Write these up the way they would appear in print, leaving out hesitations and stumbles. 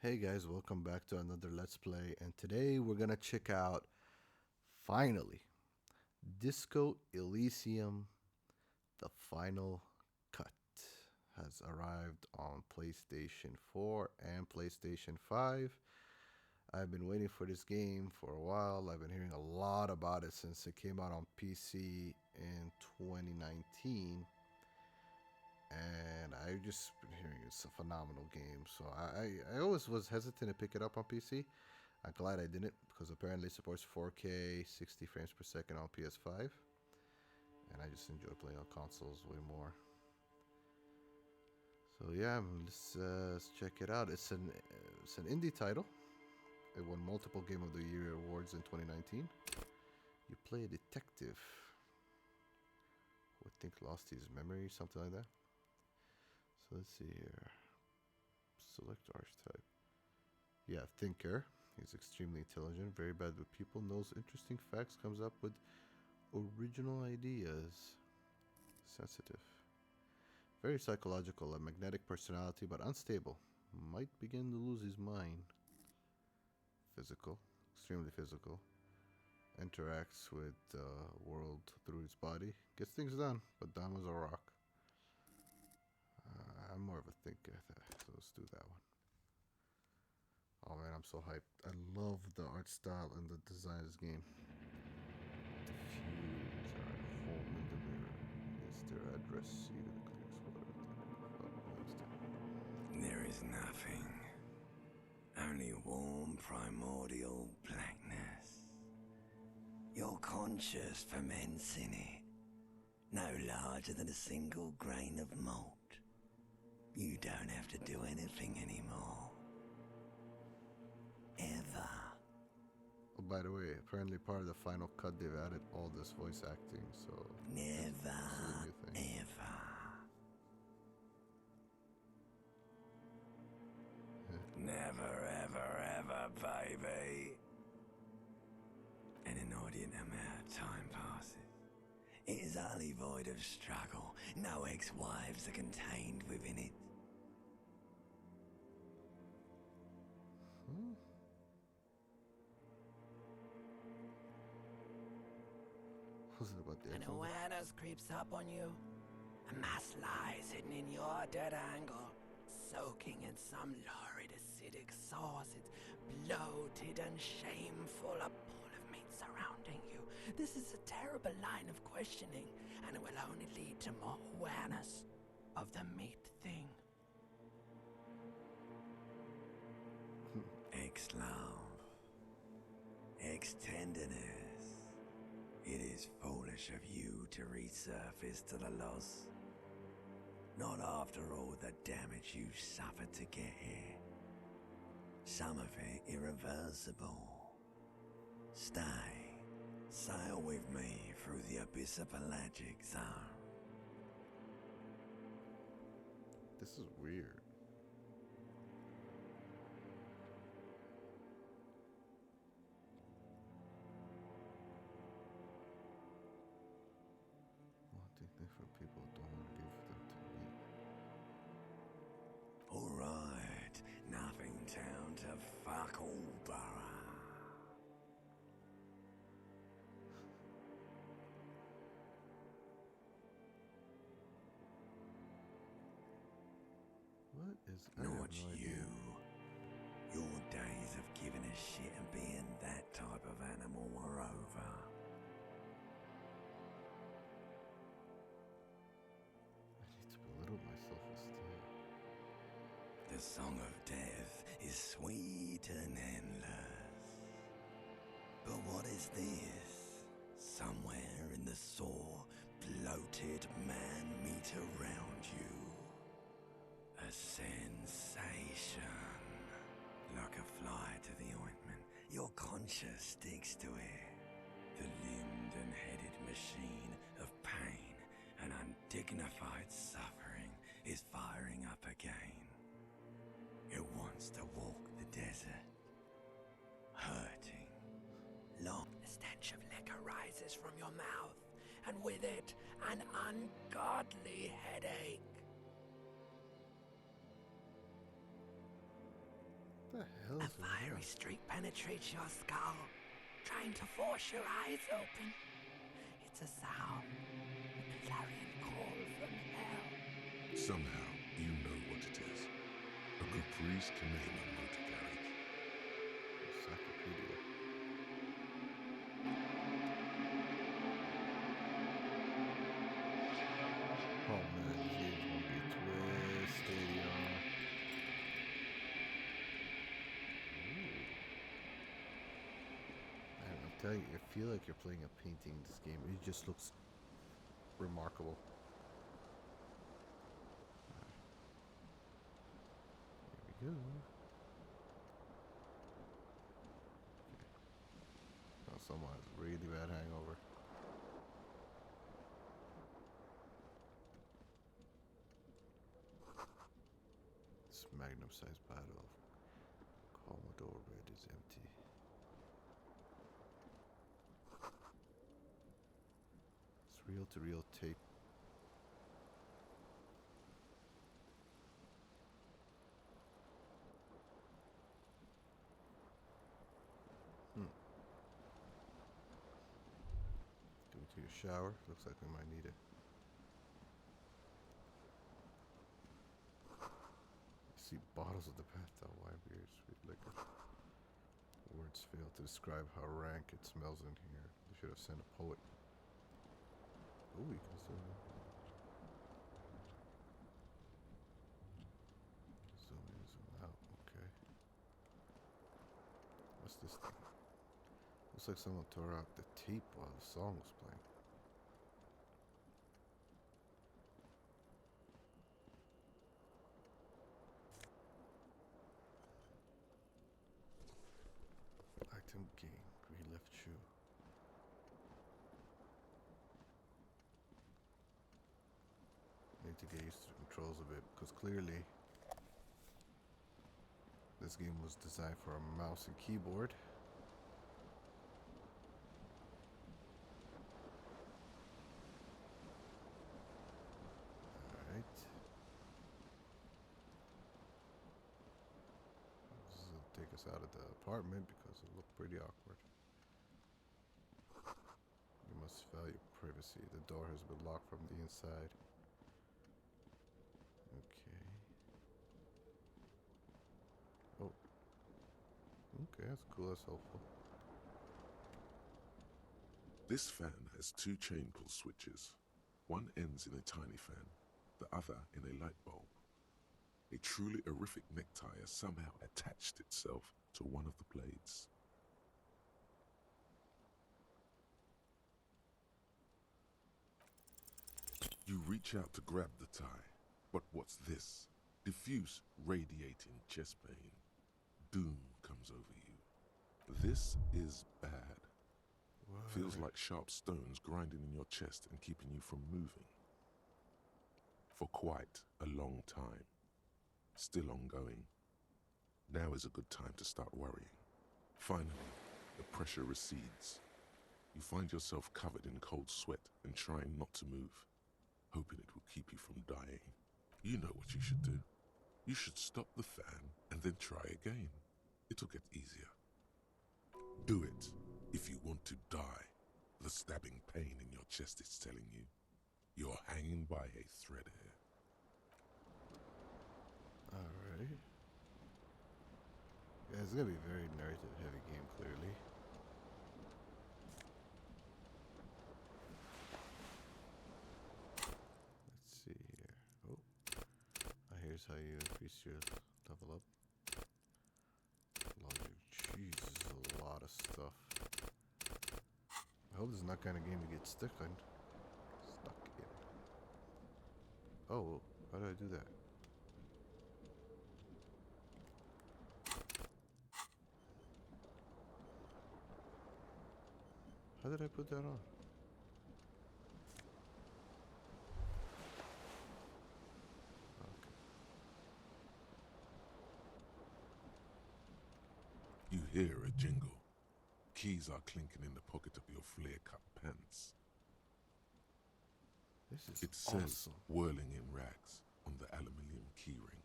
Hey guys, welcome back to another Let's Play, and today we're gonna check out, finally, Disco Elysium, the final cut, has arrived on PlayStation 4 and PlayStation 5. I've been waiting for this game for a while. I've been hearing a lot about it since it came out on PC in 2019. And I just been hearing it's a phenomenal game. So I always was hesitant to pick it up on PC. I'm glad I didn't because apparently it supports 4K 60 frames per second on PS5, and I just enjoy playing on consoles way more. So yeah, let's check it out. It's an indie title. It won multiple Game of the Year awards in 2019. You play a detective who I think lost his memory, something like that. So let's see here. Select archetype. Yeah, thinker. He's extremely intelligent, very bad with people, knows interesting facts, comes up with original ideas. Sensitive. Very psychological, a magnetic personality, but unstable. Might begin to lose his mind. Physical. Extremely physical. Interacts with the world through his body. Gets things done, but dumb as a rock. I'm more of a thinker, so let's do that one. Oh man, I'm so hyped. I love the art style and the design of this game. Diffuse our home in the mirror. Is their address seated in the clear There is nothing. Only warm primordial blackness. Your conscious ferments in it. No larger than a single grain of malt. You don't have to do anything anymore. Ever. Oh, by the way, apparently part of the final cut they've added all this voice acting, so Never, new thing. ever. Never, ever, ever, baby. An inordinate amount of time passes. It is utterly void of struggle. No ex-wives are contained within it. Was it about the An episode? awareness creeps up on you. A mass lies hidden in your dead angle, soaking in some lurid acidic sauce. It's bloated and shameful, a pool of meat surrounding you. This is a terrible line of questioning, and it will only lead to more awareness of the meat thing. Ex-love. Ex-tenderness. It is foolish of you to resurface to the loss. Not after all the damage you suffered to get here. Some of it irreversible. Stay. Sail with me through the abyssopelagic zone. This is weird. Wanting different people don't want to give them to me. Alright, nothing down to fuck all, borough. What is? I have Not no you. idea. Your days of giving a shit and being that type of animal are over. I need to belittle my self-esteem. The song of death is sweet and endless. But what is this? Somewhere in the sore, bloated man meat around you. A sensation. Like a fly to the ointment, your conscience sticks to it. The limbed and headed machine of pain and undignified suffering is firing up again. It wants to walk the desert, hurting, long. The stench of liquor rises from your mouth, and with it, an ungodly headache. What the hell A is going fiery on? streak penetrates your skull, trying to force your eyes open. It's a sound, a clarion call from hell. Somehow, you know what it is. A Caprice Canema motor garage. Encyclopedia. Oh man, this game's gonna be twisted, y'all. Ooh. Man, I'm telling you, I feel like you're playing a painting in this game. It just looks remarkable. Here we go. Oh, someone has a really bad hangover. This magnum-sized bottle of Commodore Red is empty. It's reel-to-reel tape. Go to your shower. Looks like we might need it. See bottles of the bathtub, wine beer, sweet liquor. Words fail to describe how rank it smells in here. They should have sent a poet. Oh, you can zoom in. Zoom in, zoom out. Okay. What's this thing? Looks like someone tore out the tape while the song was playing. Item gain, green left shoe. Need to get used to the controls a bit because clearly this game was designed for a mouse and keyboard. Alright. This will take us out of the apartment because it looked pretty awkward. You must value privacy. The door has been locked from the inside. Okay. Oh. Okay, that's cool. That's helpful. This fan has two chain pull switches. One ends in a tiny fan, the other in a light bulb. A truly horrific necktie has somehow attached itself to one of the blades. You reach out to grab the tie, but what's this? Diffuse, radiating chest pain. Doom comes over you. This is bad. What? Feels like sharp stones grinding in your chest and keeping you from moving. For quite a long time. Still ongoing. Now is a good time to start worrying. Finally, the pressure recedes. You find yourself covered in cold sweat and trying not to move, hoping it will keep you from dying. You know what you should do. You should stop the fan and then try again. It'll get easier. Do it if you want to die. The stabbing pain in your chest is telling you. You're hanging by a thread here. Alright. Yeah, it's gonna be a very narrative heavy game, clearly. Let's see here. Oh. Here's how you increase your level up. Logic. Jesus, a lot of stuff. I hope this is not kind of game you get stuck in. Stuck in. Oh, how do I do that? How did I put that on? Okay. You hear a jingle. Keys are clinking in the pocket of your flare-cut pants. This is It says, awesome. whirling in rags, on the aluminium key ring.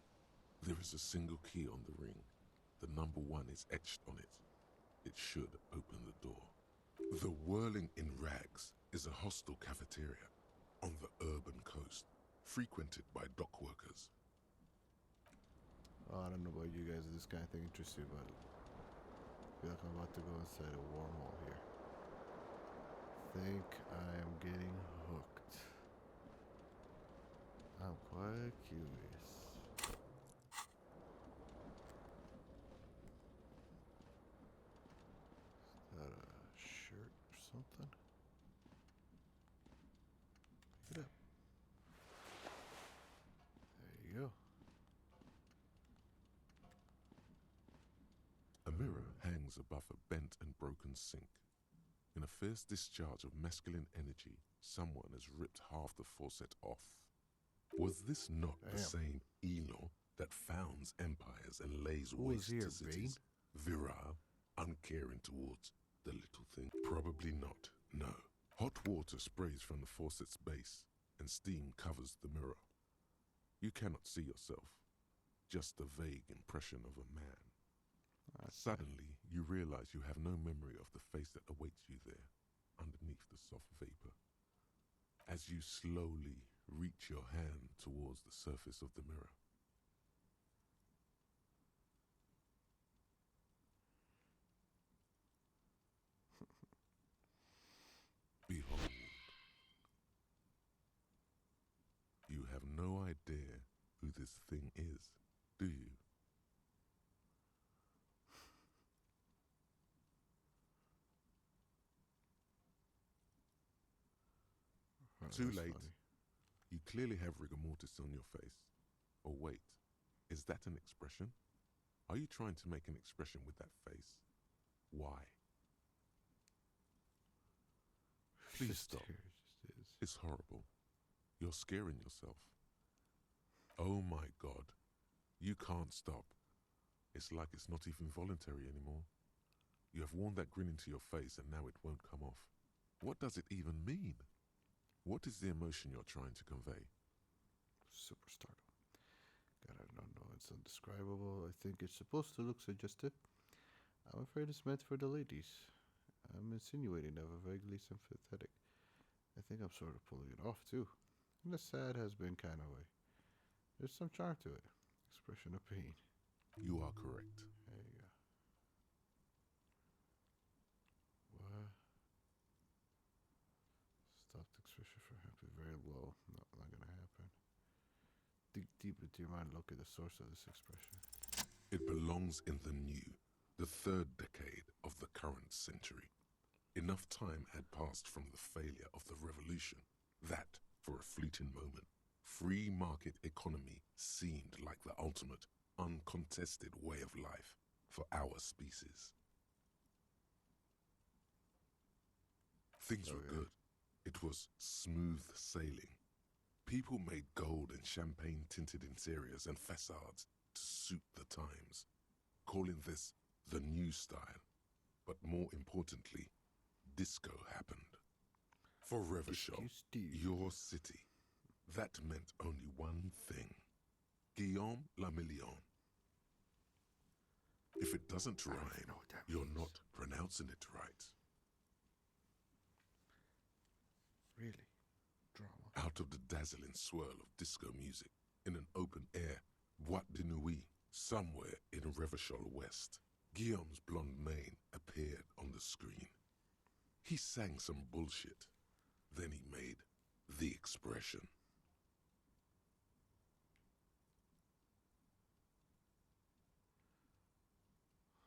There is a single key on the ring. The number 1 is etched on it. It should open the door. The Whirling in Rags is a hostel cafeteria on the urban coast, frequented by dock workers. Oh, I don't know about you guys. This kind of thing interests you, but I feel like I'm about to go inside a wormhole here. Think I am getting hooked. I'm quite curious. Is that a shirt or something? Pick it up. There you go. A mirror hangs above a bent and broken sink. In a fierce discharge of masculine energy, someone has ripped half the faucet off. Was this not the Damn. same Elo that founds empires and lays Who is waste here, to cities? Virile, uncaring towards the little thing? Probably not, no. Hot water sprays from the faucet's base, and steam covers the mirror. You cannot see yourself, just the vague impression of a man. Suddenly, you realize you have no memory of the face that awaits you there, underneath the soft vapor. As you slowly reach your hand towards the surface of the mirror, behold, you have no idea who this thing is, do you? Oh, Too that's late. funny. You clearly have rigor mortis on your face. Oh wait, is that an expression? Are you trying to make an expression with that face? Why? Please Just stop. here, it just is. It's horrible. You're scaring yourself. Oh my God. You can't stop. It's like it's not even voluntary anymore. You have worn that grin into your face and now it won't come off. What does it even mean? What is the emotion you're trying to convey? Super startled. God, I don't know. It's indescribable. I think it's supposed to look suggestive. I'm afraid it's meant for the ladies. I'm insinuating that I'm vaguely sympathetic. I think I'm sort of pulling it off too. In a sad has been kind of way. There's some charm to it. Expression of pain. You are correct. There you go. What? Stop the expression for happy. Very low. No, not gonna happen. Dig deep into your mind. Look at the source of this expression. It belongs in the new, the 3rd decade of the current century. Enough time had passed from the failure of the revolution that, for a fleeting moment, free market economy seemed like the ultimate, uncontested way of life for our species. Things were good. It was smooth sailing. People made gold and champagne-tinted interiors and facades to suit the times, calling this the new style. But more importantly, disco happened. For Revachol, your city, that meant only one thing. Guillaume le Million. If it doesn't rhyme, you're not pronouncing it right. Really? Drama. Out of the dazzling swirl of disco music, in an open-air boîte de nuit, somewhere in Revachol West, Guillaume's blonde mane appeared on the screen. He sang some bullshit. Then he made the expression.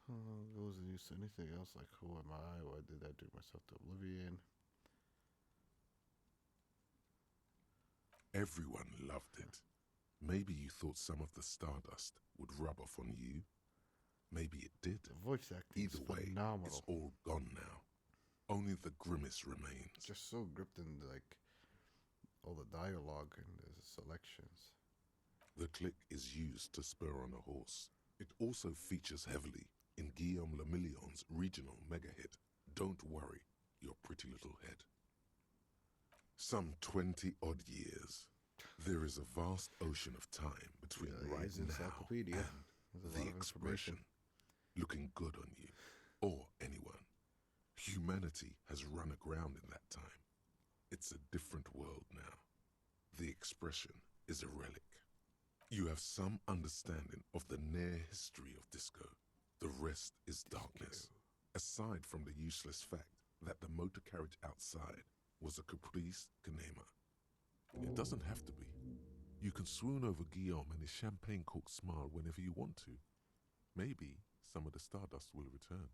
Wasn't used to anything else like who am I? Why did I do myself to oblivion? Everyone loved it. Maybe you thought some of the stardust would rub off on you. Maybe it did. The voice acting Either is way, phenomenal. it's all gone now. Only the grimace remains. Just so gripped in like all the dialogue and the selections. The click is used to spur on a horse. It also features heavily in Guillaume le Million's regional mega hit, Don't Worry, Your Pretty Little Head. Some 20-odd years, there is a vast ocean of time between right now and There's a the lot of expression. information. looking good on you, or anyone. Humanity has run aground in that time. It's a different world now. The expression is a relic. You have some understanding of the near history of disco. The rest is darkness. Aside from the useless fact that the motor carriage outside was a caprice canema. It doesn't have to be. You can swoon over Guillaume and his champagne-corked smile whenever you want to. Maybe some of the stardust will return.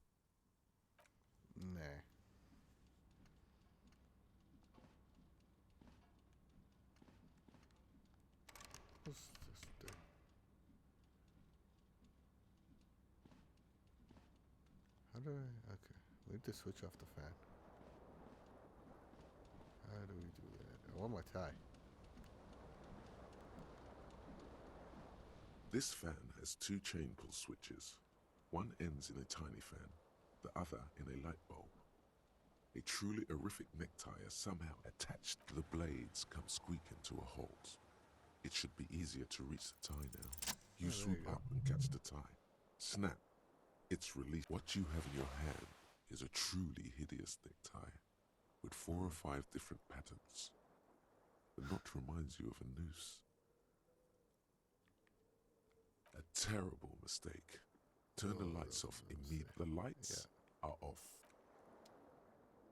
Nah. What's this do? How do I... Okay. We need to switch off the fan. How do we do that? I want my tie. This fan has two chain pull switches. One ends in a tiny fan, the other in a light bulb. A truly horrific necktie is somehow attached to the blades come squeaking to a halt. It should be easier to reach the tie now. You swoop up and catch the tie. Snap. It's released. What you have in your hand is a truly hideous necktie with 4 or 5 different patterns. The knot reminds you of a noose. A terrible mistake. Turn the lights off immediately. The lights are off.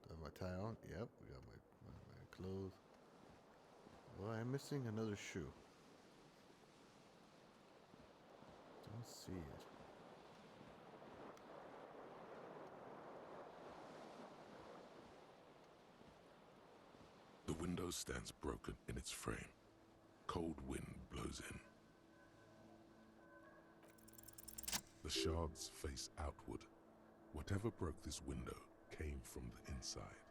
Do I have my tie on? Yep, we got my clothes. Well, I'm missing another shoe. Don't see it. The window stands broken in its frame. Cold wind blows in. The shards face outward. Whatever broke this window came from the inside.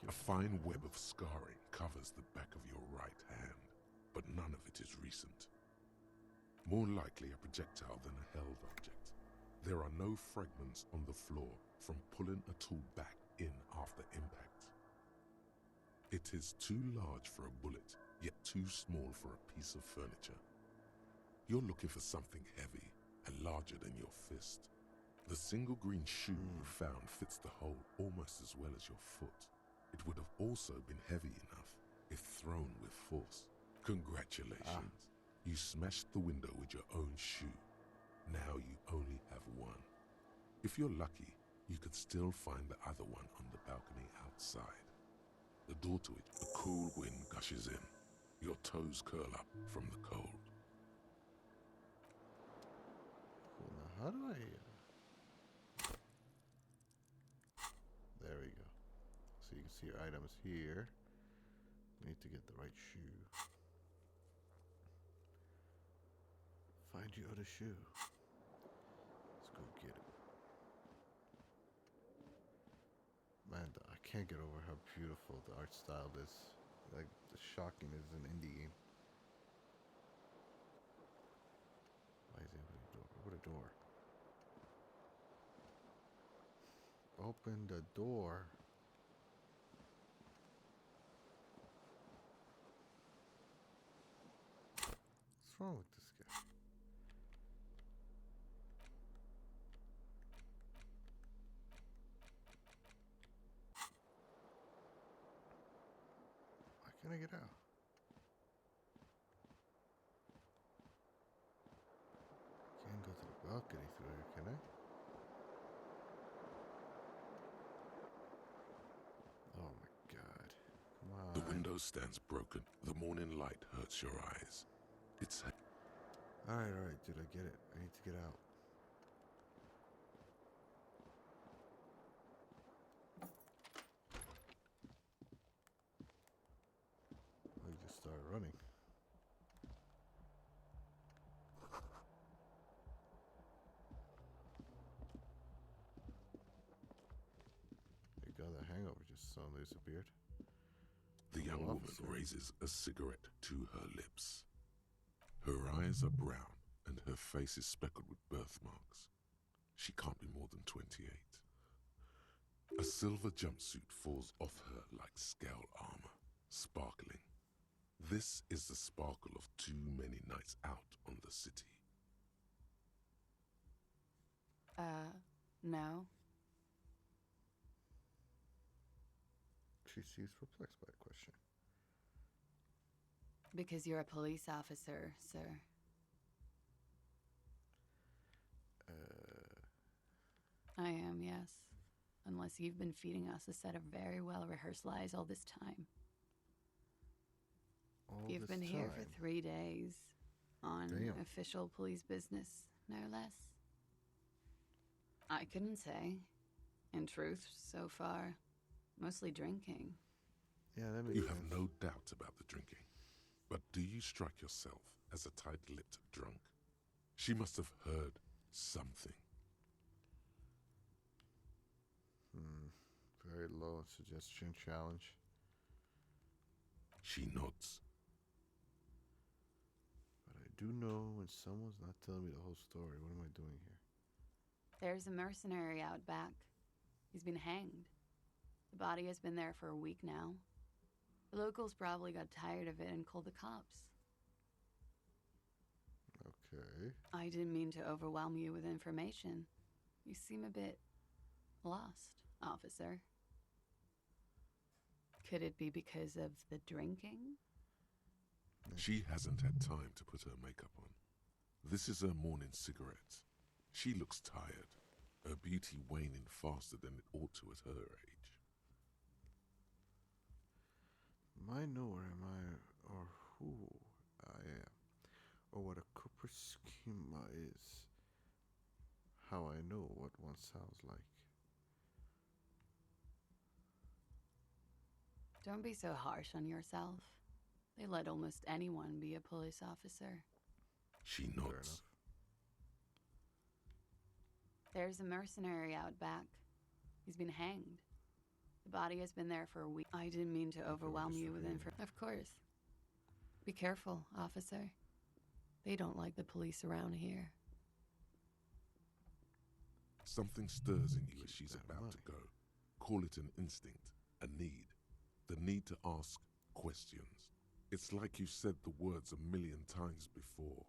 A fine web of scarring covers the back of your right hand, but none of it is recent. More likely a projectile than a held object. There are no fragments on the floor from pulling a tool back in after impact. It is too large for a bullet, yet too small for a piece of furniture. You're looking for something heavy and larger than your fist. The single green shoe you found fits the hole almost as well as your foot. It would have also been heavy enough if thrown with force. Congratulations. You smashed the window with your own shoe. Now you only have one. If you're lucky, you could still find the other one on the balcony outside. The door to it, a cool wind gushes in. Your toes curl up from the cold. Cool. Now, how do I... There we go. So you can see your items here. We need to get the right shoe. Find your other shoe. Let's go get it. Man, I can't get over how beautiful the art style is. Like, the shocking is an indie game. Why is it open the door? Open the door. Open the door. What's wrong with this guy? Why can't I get out? Can't go to the balcony through here, can I? Oh my god. Come on. The window stands broken. The morning light hurts your eyes. It's... Alright, dude, I get it. I need to get out. I just started running. You got that hangover just suddenly disappeared. The young woman raises a cigarette to her lips. Her eyes are brown and her face is speckled with birthmarks. She can't be more than 28. A silver jumpsuit falls off her like scale armor, sparkling. This is the sparkle of too many nights out on the city. No. She seems perplexed by the question. Because you're a police officer, sir. I am, yes. Unless you've been feeding us a set of very well-rehearsed lies all this time. You've been here for 3 days. On Damn. official police business, no less. I couldn't say. In truth, so far, mostly drinking. Yeah, that makes You sense. have no doubt about the drinking. But do you strike yourself as a tight-lipped drunk? She must have heard something. Very low suggestion challenge. She nods. But I do know when someone's not telling me the whole story. What am I doing here? There's a mercenary out back. He's been hanged. The body has been there for a week now. The locals probably got tired of it and called the cops. Okay. I didn't mean to overwhelm you with information. You seem a bit lost, officer. Could it be because of the drinking? She hasn't had time to put her makeup on. This is her morning cigarette. She looks tired, her beauty waning faster than it ought to at her age. I know where am I, or who I am, or what a copper schema is. How I know what one sounds like. Don't be so harsh on yourself. They let almost anyone be a police officer. She Fair nods. enough. There's a mercenary out back. He's been hanged. The body has been there for a week. I didn't mean to overwhelm you with information. Of course. Be careful, officer. They don't like the police around here. Something stirs in you as Keep she's that in about mind. to go. Call it an instinct, a need. The need to ask questions. It's like you've said the words a million times before.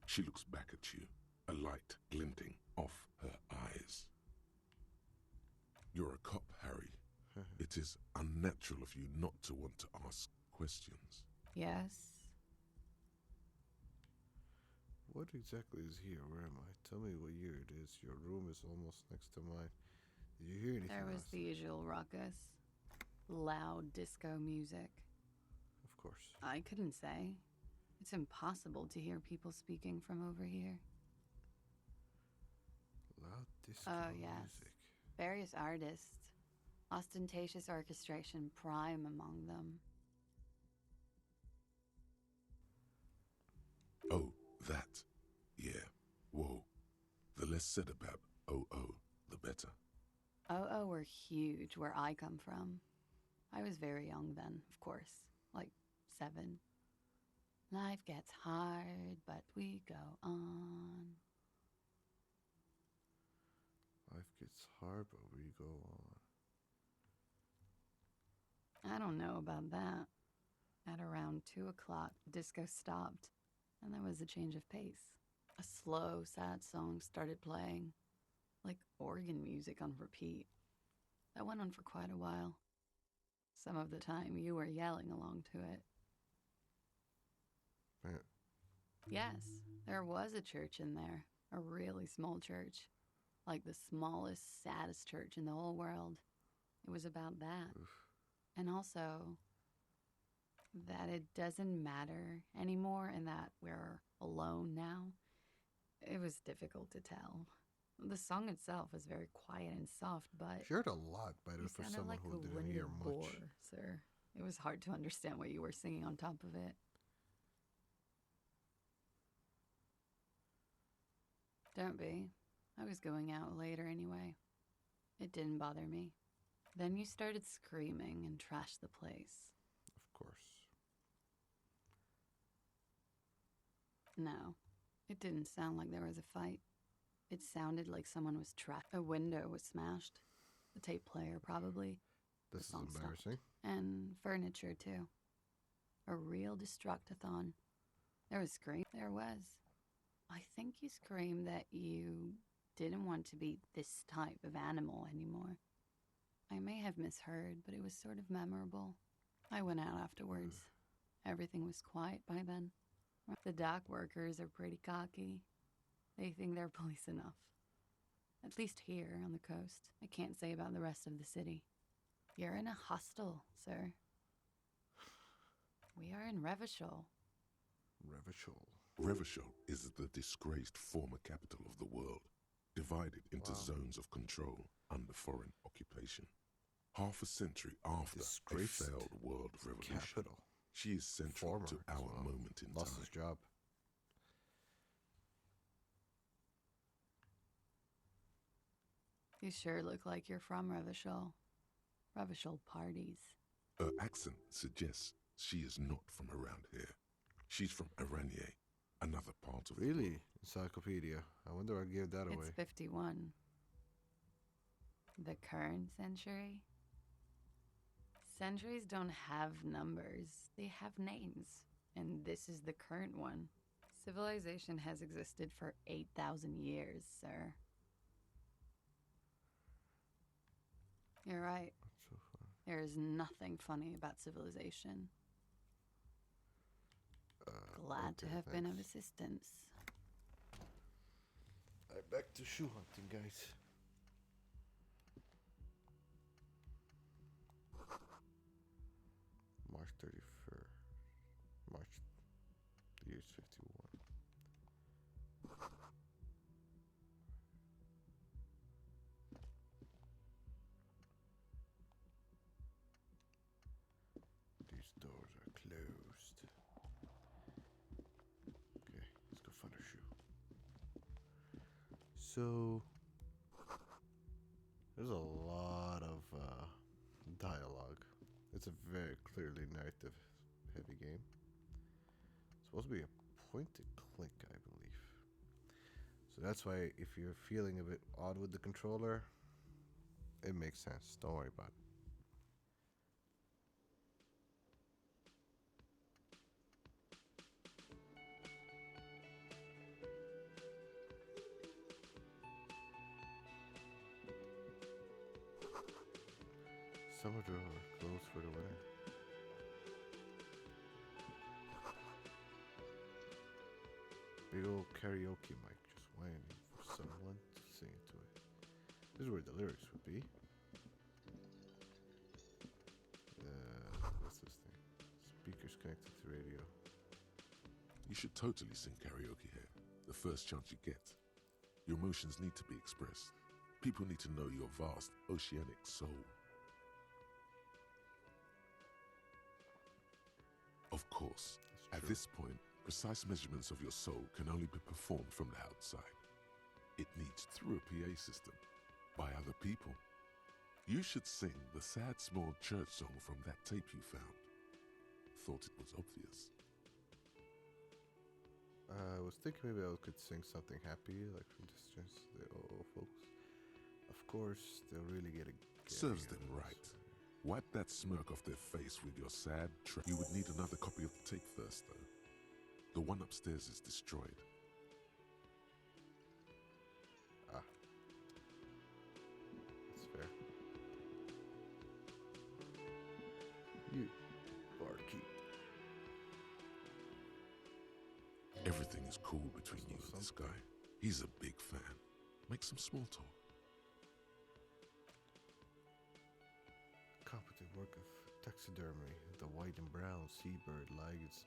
She looks back at you, a light glinting off her eyes. You're a cop, Harry. It is unnatural of you not to want to ask questions. Yes? What exactly is here? Where am I? Tell me what year it is. Your room is almost next to mine. Did you hear anything There was last the usual ruckus. Loud disco music. Of course. I couldn't say. It's impossible to hear people speaking from over here. Loud disco Oh, yes. music. Various artists. Ostentatious orchestration prime among them. Oh, that. Yeah. Whoa. The less said about OO, the better. Oh, were huge where I come from. I was very young then, of course. Like 7. Life gets hard, but we go on. Life gets hard, but we go on. I don't know about that. At around 2 o'clock, disco stopped, and there was a change of pace. A slow, sad song started playing, like organ music on repeat. That went on for quite a while. Some of the time, you were yelling along to it. Man, Yes, there was a church in there, a really small church, like the smallest, saddest church in the whole world. It was about that. oof. And also that it doesn't matter anymore and that we're alone now. It was difficult to tell. The song itself was very quiet and soft, but She heard a lot better you for sounded someone like who a didn't winded hear much. bore, sir. It was hard to understand what you were singing on top of it. Don't be. I was going out later anyway. It didn't bother me. Then you started screaming and trashed the place. Of course. No, it didn't sound like there was a fight. It sounded like someone was trapped. A window was smashed. The tape player, probably. This is song stopped. embarrassing. And furniture, too. A real destructathon. There was scream. There was. I think you screamed that you didn't want to be this type of animal anymore. I may have misheard, but it was sort of memorable. I went out afterwards. Everything was quiet by then. The dock workers are pretty cocky. They think they're police enough. At least here on the coast. I can't say about the rest of the city. You're in a hostel, sir. We are in Revachol. Revachol. Revachol is the disgraced former capital of the world, divided into zones of control under foreign occupation. Half a century after Disgraced a failed world revolution, capital. she is central Former to as our well. moment in Lost time. his job. You sure look like you're from Revachol. Revachol parties. Her accent suggests she is not from around here. She's from Aranier, another part of the Really? world. Encyclopedia. I wonder I gave that away. It's 51. The current century? Centuries don't have numbers. They have names. And this is the current one. Civilization has existed for 8,000 years, sir. You're right. That's so fun. There is nothing funny about civilization. Glad to Okay, have been of thanks. assistance. Alright, back to shoe hunting, guys. March 31st. March. The year's 51. These doors are closed. Okay, let's go find a shoe. So, there's a lot of dialogue. It's a very clearly narrative heavy game. It's supposed to be a point and click, I believe. So that's why if you're feeling a bit odd with the controller, it makes sense. Don't worry about it. Summer door closed for the winter. Big old karaoke mic just waiting for someone to sing into it. This is where the lyrics would be. What's this thing? Speakers connected to radio. You should totally sing karaoke here, the first chance you get. Your emotions need to be expressed. People need to know your vast oceanic soul. Of course, That's at true. this point, precise measurements of your soul can only be performed from the outside. It needs through a PA system, by other people. You should sing the sad small church song from that tape you found. Thought it was obvious. I was thinking maybe I could sing something happy, like from Distance, the OO folks. Of course, they'll really get a Serves gag them out of right. this. Wipe that smirk off their face with your sad track. You would need another copy of the tape first, though. The one upstairs is destroyed. Ah. That's fair. You, barkeep. Everything is cool between you and this Something. guy. He's a big fan. Make some small talk. Competent work of taxidermy. The white and brown seabird lies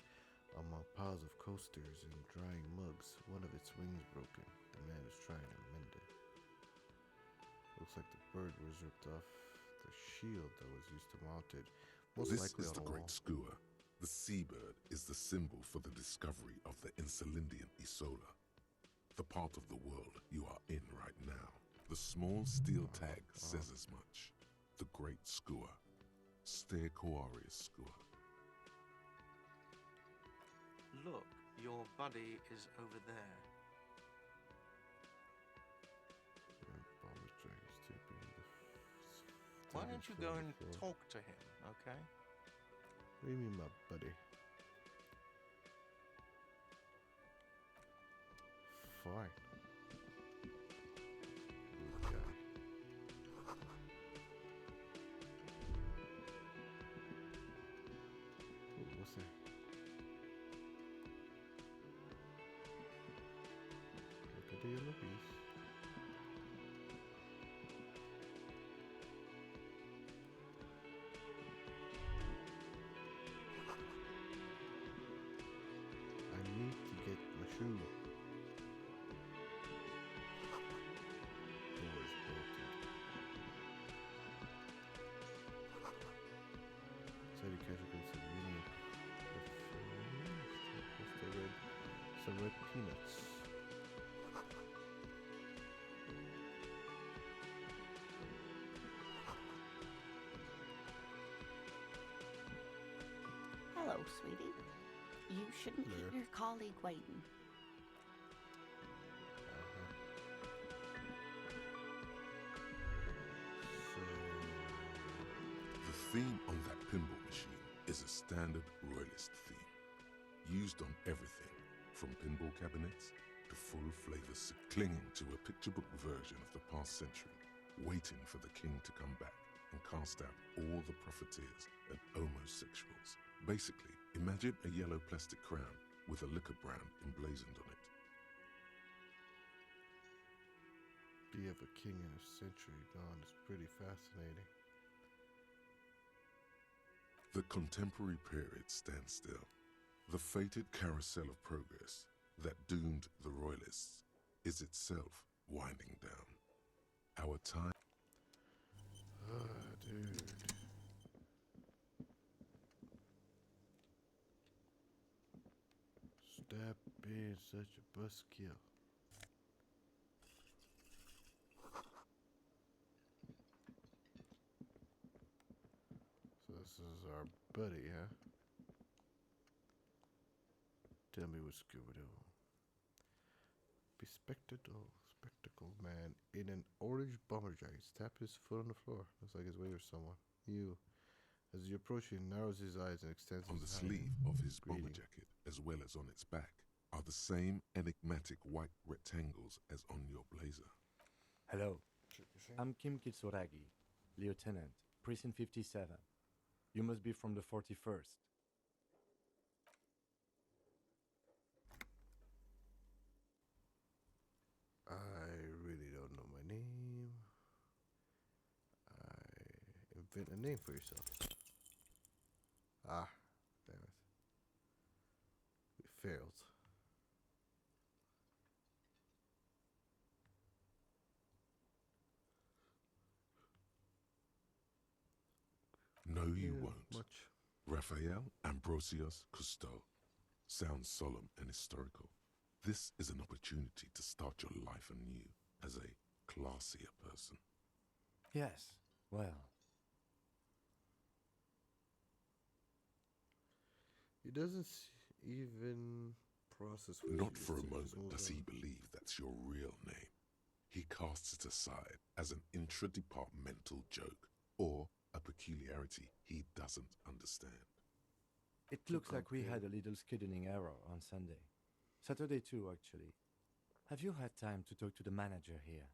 among piles of coasters and drying mugs. One of its wings broken. The man is trying to mend it. Looks like the bird was ripped off the shield that was used to mount it. Most This likely is on the a great wall. skua. The seabird is the symbol for the discovery of the Insulindian Isola, the part of the world you are in right now. The small steel tag says as much. The great skua. Ste Koarius skua. Look, your buddy is over there. Bomber dragons to be in the Why don't you go and floor. talk to him, okay? What do you mean, my buddy? Fine. the yellow piece. I need to get my shoe. Door is bolted. So you catch a glimpse of Union. Some red peanuts. Hello, sweetie. You shouldn't Hello. keep your colleague waiting. The theme on that pinball machine is a standard royalist theme, used on everything from pinball cabinets to full flavor clinging to a picture book version of the past century, waiting for the king to come back and cast out all the profiteers and homosexuals. Basically, imagine a yellow plastic crown with a liquor brand emblazoned on it. Be of a king in a century gone is pretty fascinating. The contemporary period stands still. The fated carousel of progress that doomed the royalists is itself winding down. Our time... Dude. Stop being such a buzzkill. So this is our buddy, huh? Tell me what's going on. Spectacled man in an orange bomber jacket taps his foot on the floor. Looks like he's waiting for someone. You, as you approach him, narrows his eyes and extends On the his hand. sleeve of his bomber Greeting. jacket, as well as on its back, are the same enigmatic white rectangles as on your blazer. Hello, I'm Kim Kitsuragi, Lieutenant, Precinct 57. You must be from the 41st. I really don't know my name. Invent a name for yourself. Ah, damn it. We failed. No, you Yeah, won't. Much. Raphael Ambrosius Cousteau. Sounds solemn and historical. This is an opportunity to start your life anew as a classier person. Yes, well, He doesn't even process what Not he for a just moment moves does he on. believe that's your real name. He casts it aside as an intra-departmental joke or a peculiarity he doesn't understand. it looks like we had a little scheduling error on Sunday. Saturday too, actually. Have you had time to talk to the manager here?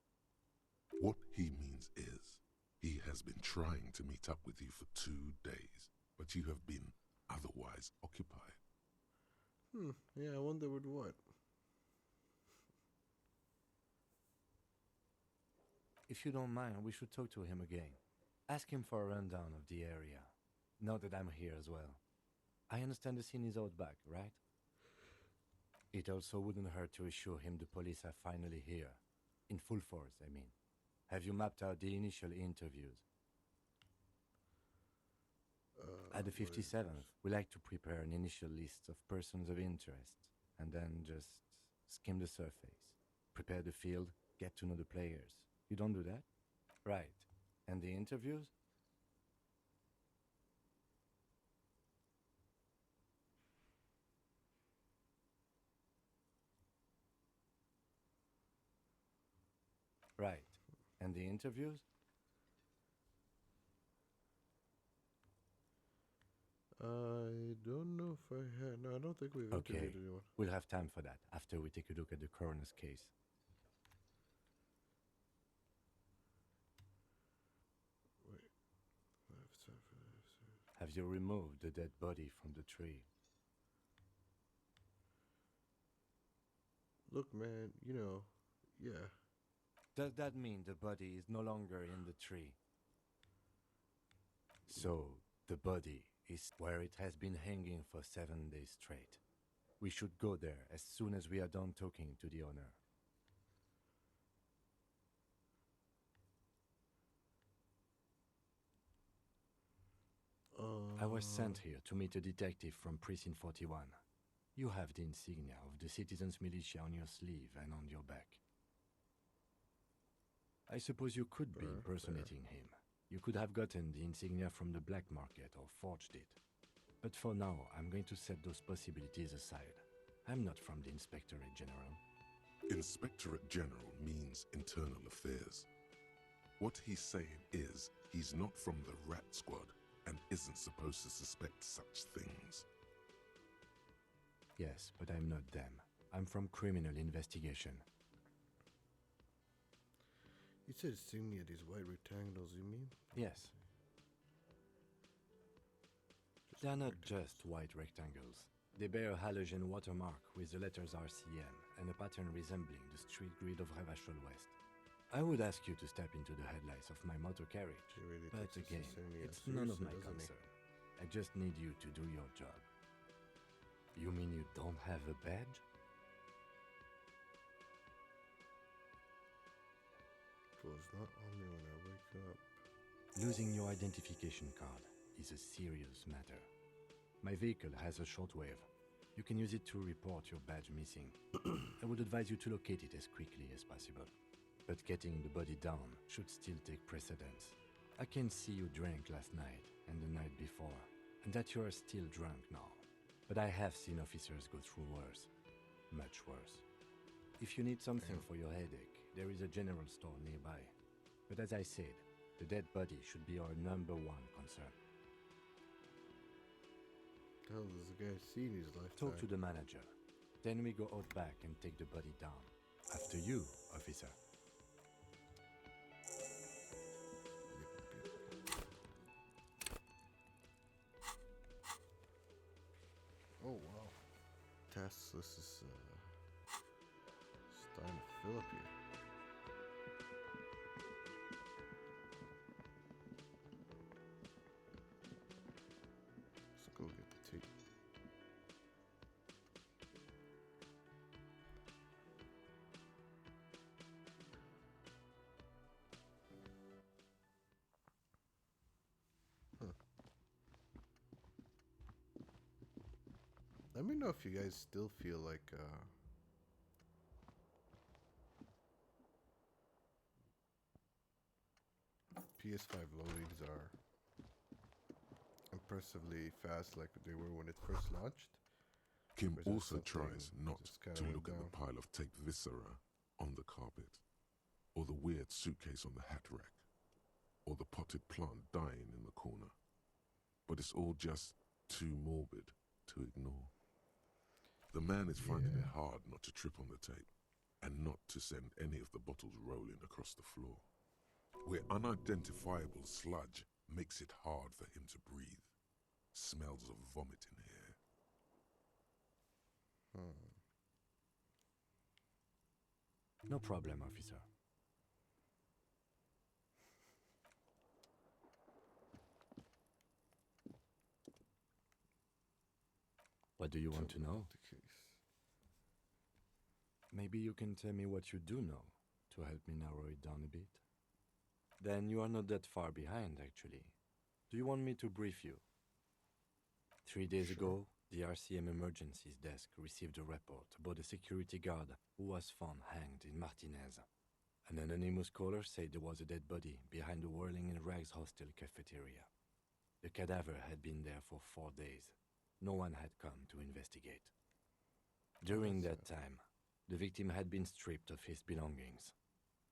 What he means is, he has been trying to meet up with you for 2 days, but you have been otherwise occupied. Yeah, I wonder with what. If you don't mind, we should talk to him again. Ask him for a rundown of the area. Now that I'm here as well. I understand the scene is out back, right? It also wouldn't hurt to assure him the police are finally here. In full force, I mean. Have you mapped out the initial interviews? At the 57th, we like to prepare an initial list of persons of interest, and then just skim the surface. Prepare the field, get to know the players. You don't do that? Right. And the interviews? Right. And the interviews? I don't know if I had. No, I don't think we've Okay. interviewed anyone. We'll have time for that after we take a look at the coroner's case. Wait. I have time for this. Have you removed the dead body from the tree? Look, man, you know, Yeah. Does that mean the body is no longer in the tree? So, the body is where it has been hanging for 7 days straight. We should go there as soon as we are done talking to the owner. I was sent here to meet a detective from Precinct 41. You have the insignia of the citizens' militia on your sleeve and on your back. I suppose you could be impersonating him. You could have gotten the insignia from the black market or forged it. But for now, I'm going to set those possibilities aside. I'm not from the Inspectorate General. Inspectorate General means internal affairs. What he's saying is he's not from the Rat Squad and isn't supposed to suspect such things. Yes, but I'm not them. I'm from criminal investigation. You said insignia, these white rectangles, you mean? Yes. They are not just white rectangles. They bear a halogen watermark with the letters RCM and a pattern resembling the street grid of Revachol West. I would ask you to step into the headlights of my motor carriage, He really but takes this again, insignia it's none of seriously, my doesn't he? concern. I just need you to do your job. You mean you don't have a badge? Goes not on me when I wake up. Losing your identification card is a serious matter. My vehicle has a shortwave. You can use it to report your badge missing. I would advise you to locate it as quickly as possible. But getting the body down should still take precedence. I can see you drank last night and the night before, and that you are still drunk now. But I have seen officers go through worse. Much worse. If you need something for your headache, there is a general store nearby. But as I said, the dead body should be our number one concern. The hell does the guy see in his lifetime? Talk to the manager. Then we go out back and take the body down. After you, officer. Oh wow. Task list is starting to fill up here. Let's go get the tape. Let me know if you guys still feel like PS5 loadings are impressively fast like they were when it first launched. Kim Or is that also something tries not just kinda to went look at down? the pile of taped viscera on the carpet, or the weird suitcase on the hat rack, or the potted plant dying in the corner. But it's all just too morbid to ignore. The man is finding it hard not to trip on the tape, and not to send any of the bottles rolling across the floor, where unidentifiable sludge makes it hard for him to breathe. Smells of vomit in here. No problem, officer. What do you want to know? The case. Maybe you can tell me what you do know to help me narrow it down a bit. Then you are not that far behind, actually. Do you want me to brief you? 3 days ago, the RCM Emergencies Desk received a report about a security guard who was found hanged in Martinez. An anonymous caller said there was a dead body behind the Whirling in Rags hostel cafeteria. The cadaver had been there for 4 days. No one had come to investigate. During that time, the victim had been stripped of his belongings.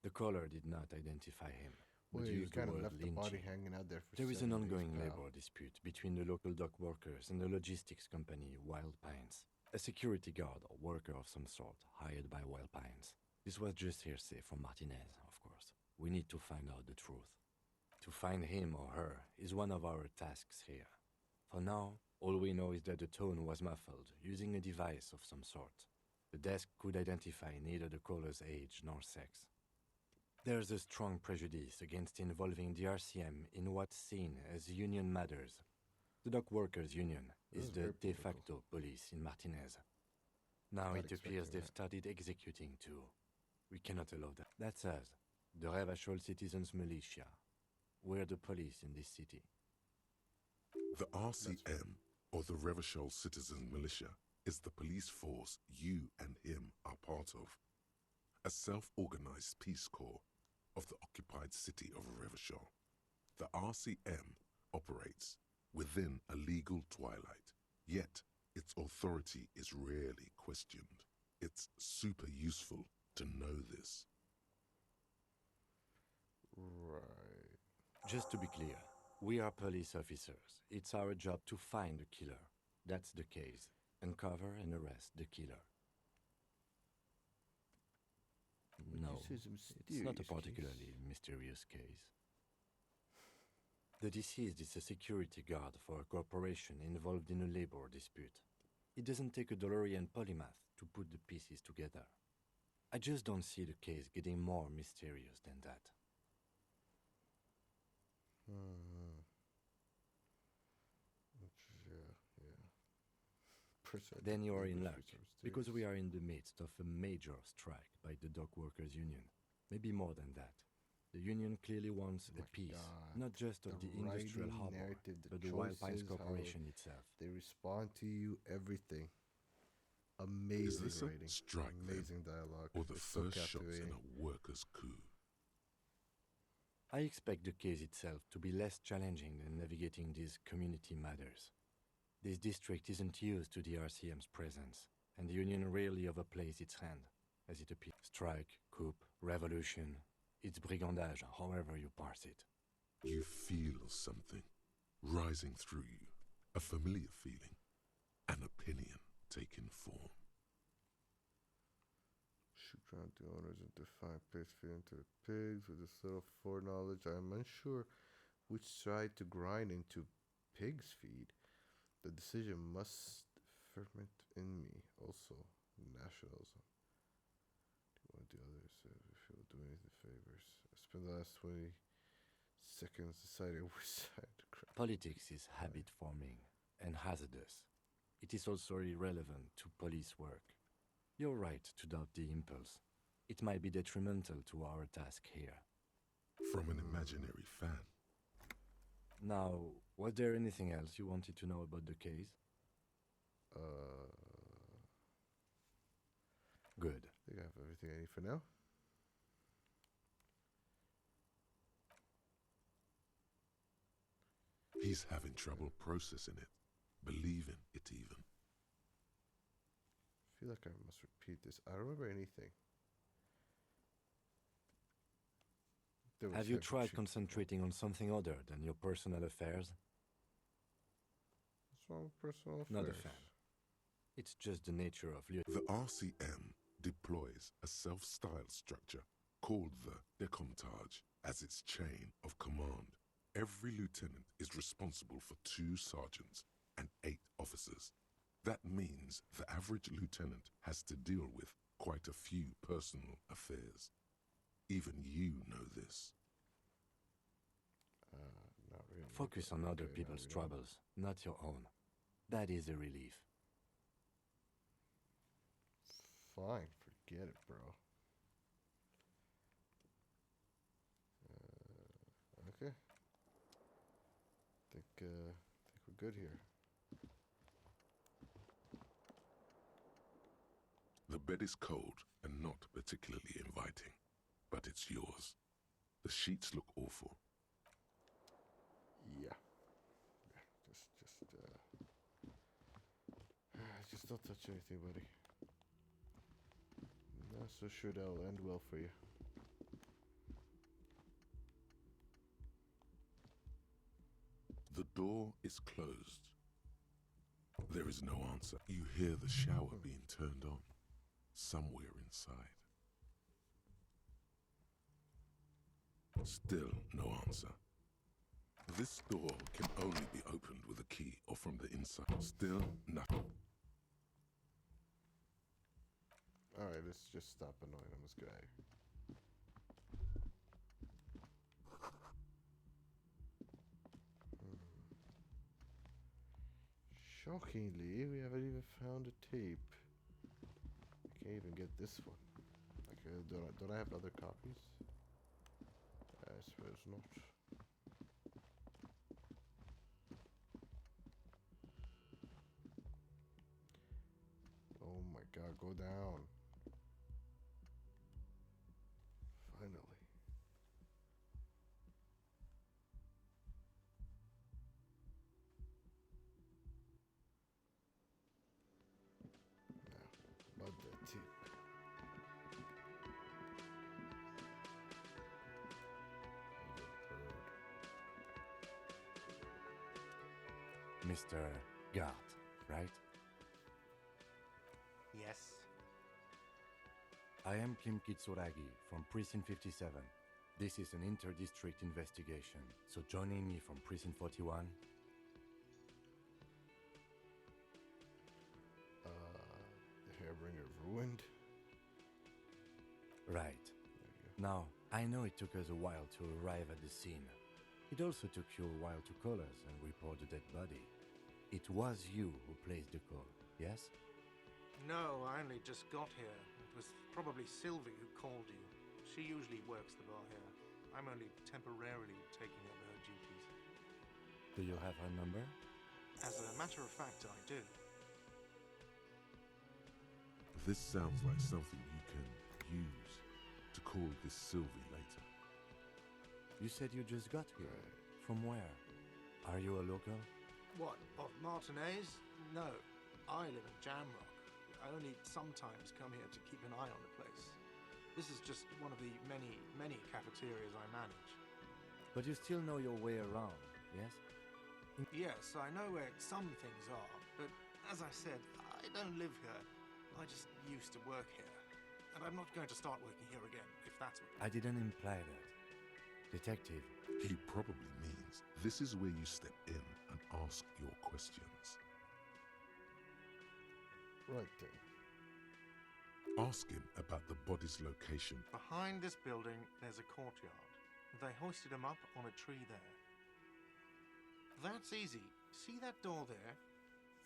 The caller did not identify him, but Well, you used the kind of word left the body lynching. hanging out there for There is an 7 days, ongoing pal. labor dispute between the local dock workers and the logistics company Wild Pines, a security guard or worker of some sort hired by Wild Pines. This was just hearsay from Martinez, of course. We need to find out the truth. To find him or her is one of our tasks here. For now, all we know is that the tone was muffled using a device of some sort. The desk could identify neither the caller's age nor sex. There's a strong prejudice against involving the RCM in what's seen as union matters. The Dock Workers Union is the de facto police in Martinez. Now it appears they've started executing too. We cannot allow that. That's us, the Revachol Citizens Militia. We're the police in this city. The RCM, or the Revachol Citizen Militia, is the police force you and him are part of. A self-organized peace corps of the occupied city of Revachol. The RCM operates within a legal twilight, yet its authority is rarely questioned. It's super useful to know this. Right. Just to be clear, we are police officers. It's our job to find the killer. That's the case. Uncover and arrest the killer. No, it's not a particularly mysterious case. The deceased is a security guard for a corporation involved in a labor dispute. It doesn't take a DeLorean polymath to put the pieces together. I just don't see the case getting more mysterious than that. Then you are in luck, because we are in the midst of a major strike by the Dock Workers Union. Maybe more than that. The union clearly wants a piece, not just of the industrial harbor, but the Wild Pines Corporation itself. They respond to you, everything. Amazing Is this writing, a strike amazing then, dialogue, or the it's so first shots in captivating. a workers' coup? I expect the case itself to be less challenging than navigating these community matters. This district isn't used to the RCM's presence, and the Union rarely overplays its hand, as it appears. Strike, coup, revolution, it's brigandage, however you parse it. You feel something rising through you, a familiar feeling, an opinion taking form. Shoot around the owners and define pigs feed into the pigs. With this little foreknowledge, I am unsure which side to grind into pig's feed. The decision must ferment in me. Also, nationalism. Do you want to do others? If you'll do anything favors. I spent the last 20 seconds deciding which side to grind. Politics is habit forming and hazardous. It is also irrelevant to police work. You're right to doubt the impulse. It might be detrimental to our task here. From an imaginary fan. Now, was there anything else you wanted to know about the case? Good. I think I have everything I need for now. He's having trouble processing it, believing it even. I feel like I must repeat this. I don't remember anything. Have you tried concentrating on something other than your personal affairs? What's wrong with personal affairs? Not a fan. It's just the nature of The RCM deploys a self-styled structure called the Decomptage as its chain of command. Every lieutenant is responsible for 2 sergeants and 8 officers. That means the average lieutenant has to deal with quite a few personal affairs. Even you know this. Not really. Focus on other people's troubles, not your own. That is a relief. Fine, forget it, bro. Okay. Think we're good here. The bed is cold and not particularly inviting, but it's yours. The sheets look awful. Yeah. Just don't touch anything, buddy. Not so sure that'll end well for you. The door is closed. There is no answer. You hear the shower being turned on somewhere inside. Still no answer. This door can only be opened with a key or from the inside. Still nothing. Alright, let's just stop annoying him, this guy. Shockingly, we haven't even found a tape. I can't even get this one. Okay, don't I have other copies? I suppose not. Oh my god, go down. Finally. Now, about that tape. Mr. Gart, right? Yes. I am Kim Kitsuragi from Precinct 57. This is an inter-district investigation, so joining me from Precinct 41. The Hairbringer ruined. Right. Now, I know it took us a while to arrive at the scene. It also took you a while to call us and report the dead body. It was you who placed the call, yes? No, I only just got here. It was probably Sylvie who called you. She usually works the bar here. I'm only temporarily taking over her duties. Do you have her number? As a matter of fact, I do. This sounds like something you can use to call this Sylvie later. You said you just got here. From where? Are you a local? What, of Martinez? No, I live in Jamrock. I only sometimes come here to keep an eye on the place. This is just one of the many, many cafeterias I manage. But you still know your way around, yes? Yes, I know where some things are, but as I said, I don't live here. I just used to work here. And I'm not going to start working here again, if that's what... I didn't imply that. Detective. He probably means this is where you step in and ask your questions. Right then. Ask him about the body's location. Behind this building, there's a courtyard. They hoisted him up on a tree there. That's easy. See that door there?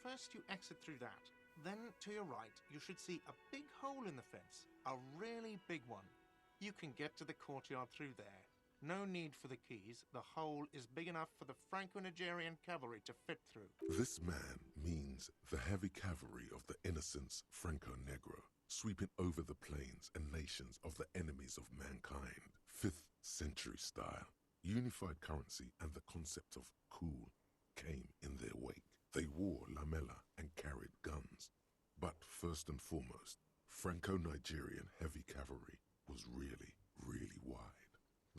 First you exit through that. Then, to your right, you should see a big hole in the fence. A really big one. You can get to the courtyard through there. No need for the keys. The hole is big enough for the Franco-Nigerian cavalry to fit through. This man means the heavy cavalry of the innocents Franco-Negro, sweeping over the plains and nations of the enemies of mankind. 5th century style. Unified currency and the concept of cool came in their wake. They wore lamella and carried guns. But first and foremost, Franco-Nigerian heavy cavalry was really, really wide.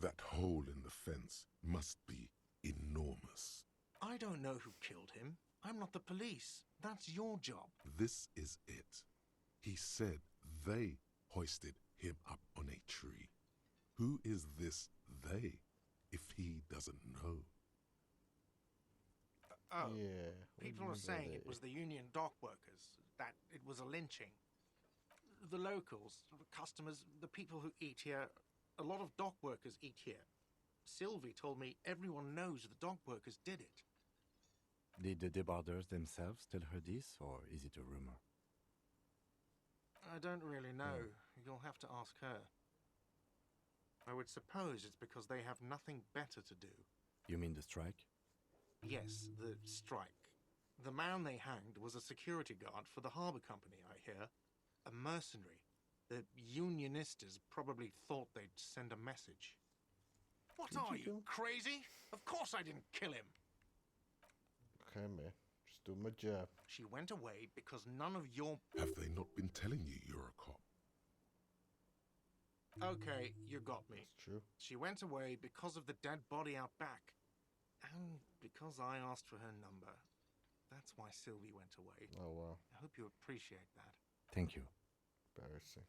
That hole in the fence must be enormous. I don't know who killed him. I'm not the police. That's your job. This is it. He said they hoisted him up on a tree. Who is this they, if he doesn't know? Oh, Yeah. what people do are you saying mean it by was the union dock workers, that it was a lynching. The locals, the customers, the people who eat here, a lot of dock workers eat here. Sylvie told me everyone knows the dock workers did it. Did the debarders themselves tell her this, or is it a rumor? I don't really know. You'll have to ask her. I would suppose it's because they have nothing better to do. You mean the strike? Yes, the strike. The man they hanged was a security guard for the harbour company, I hear. A mercenary. The unionistas probably thought they'd send a message. What Did are you you, do? crazy? Of course I didn't kill him. Okay, man. Just do my job. She went away because none of your... Have they not been telling you you're a cop? Okay, you got me. It's true. She went away because of the dead body out back. And because I asked for her number. That's why Sylvie went away. Oh, wow. I hope you appreciate that. Thank you. Embarrassing.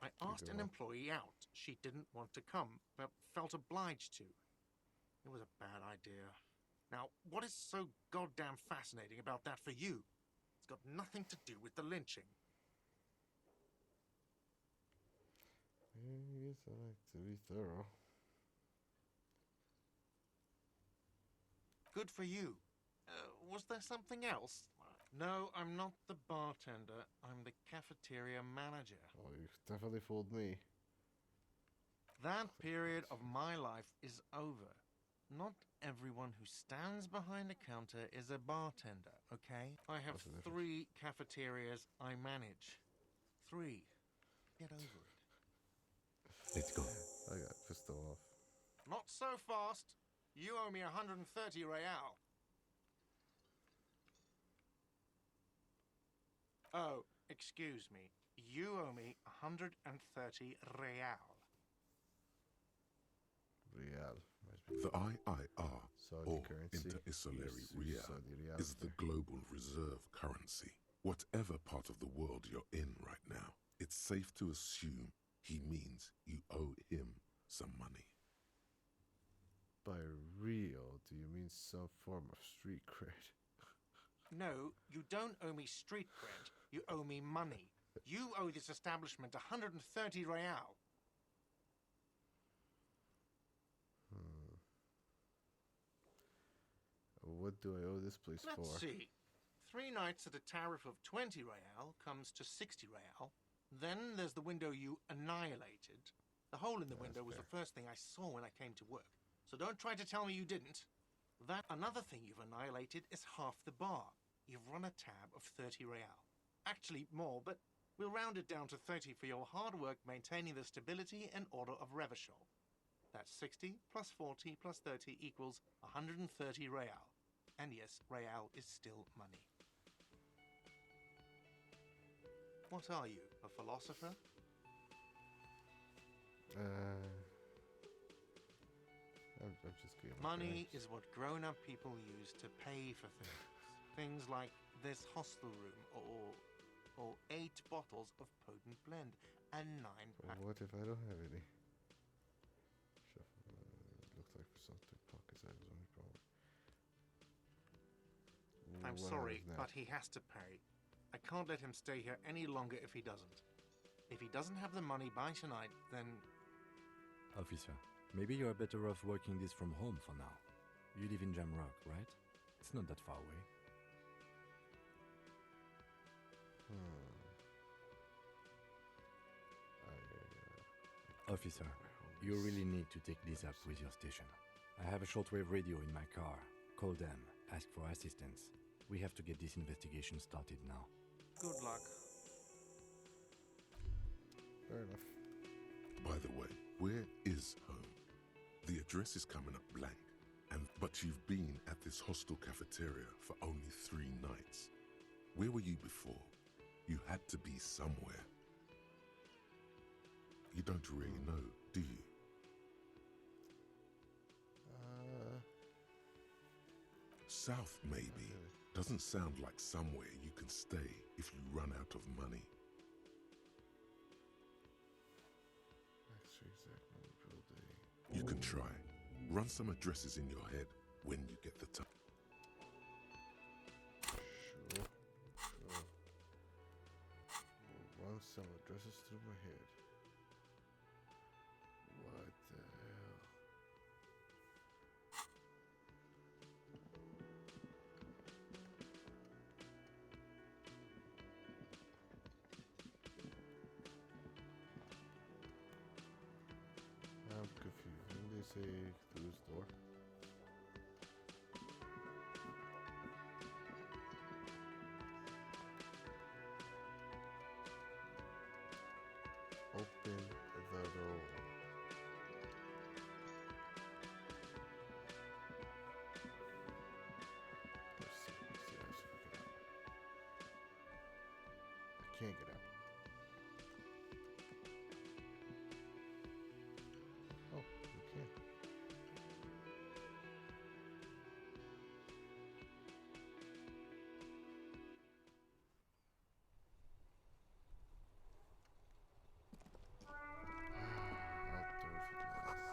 I asked an employee out. She didn't want to come, but felt obliged to. It was a bad idea. Now, what is so goddamn fascinating about that for you? got nothing to do with the lynching. Yes, I like to be thorough. Good for you. Was there something else? No, I'm not the bartender. I'm the cafeteria manager. Oh, you definitely fooled me. That period of my life is over. Not everyone who stands behind a counter is a bartender, okay? I have What's the difference? 3 cafeterias I manage. 3. Get over it. Let's go. I got pissed off. Not so fast. You owe me 130 real. Oh, excuse me. You owe me 130 real. Real. The IIR, Saudi or currency. Inter-Isolary Yes, Real, Saudi Riyal is the there. global reserve currency. Whatever part of the world you're in right now, it's safe to assume he means you owe him some money. By real, do you mean some form of street cred? No, you don't owe me street cred. You owe me money. You owe this establishment 130 real. What do I owe this place for? Let's see. 3 nights at a tariff of 20 real comes to 60 real. Then there's the window you annihilated. The hole in the window was fair. the first thing I saw when I came to work. So don't try to tell me you didn't. That another thing you've annihilated is half the bar. You've run a tab of 30 real. Actually more, but we'll round it down to 30 for your hard work maintaining the stability and order of Revachol. That's 60 plus 40 plus 30 equals 130 real. And yes, real is still money. What are you, a philosopher? I'm just kidding. Money is what grown-up people use to pay for things. Things like this hostel room or 8 bottles of potent blend and 9 Well, packs. what if I don't have any? Shuffle. Looks like for some pockets I was only problem. I'm What sorry, happens now? but he has to pay. I can't let him stay here any longer if he doesn't. If he doesn't have the money by tonight, then Officer, maybe you're better off working this from home for now. You live in Jamrock, right? It's not that far away. Officer, you really need to take this up with your station. I have a shortwave radio in my car. Call them, ask for assistance. We have to get this investigation started now. good luck. Fair enough. By the way, where is home? The address is coming up blank, but you've been at this hostel cafeteria for only 3 nights. Where were you before? You had to be somewhere. You don't really know, do you? South, maybe. Doesn't sound like somewhere you can stay if you run out of money. Extra exact number building. You can try. Run some addresses in your head when you get the time. Sure. We'll run some addresses through my head. What the hell? I'm confused. Didn't they say through this door? Open the door. Let's see. I have to get out. I can't get out. Oh, you can. Outdoors at last.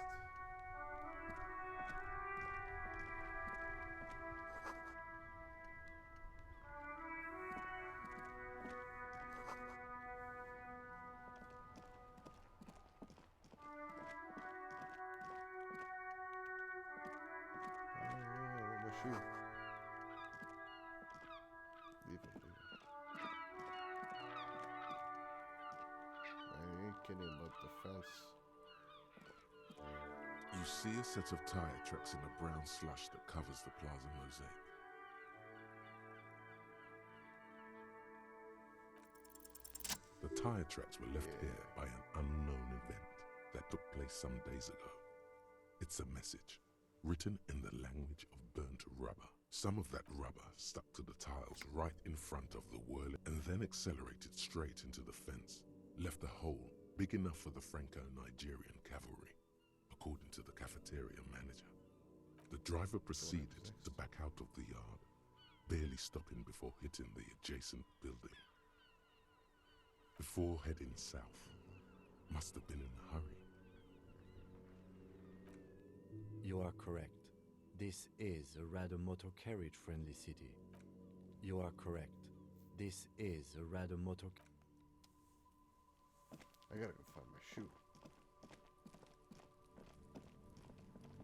shoe. Leave him, leave him. I ain't kidding about the fence. You see a set of tire tracks in the brown slush that covers the plaza mosaic. The tire tracks were left here by an unknown event that took place some days ago. It's a message, written in the language of burnt rubber. Some of that rubber stuck to the tiles right in front of the whirl and then accelerated straight into the fence, left a hole big enough for the Franco-Nigerian cavalry, according to the cafeteria manager. The driver proceeded to back out of the yard, barely stopping before hitting the adjacent building. Before heading south, must have been in a hurry. You are correct. This is a rather motor carriage friendly city. You are correct. This is a rather motor. I gotta go find my shoe.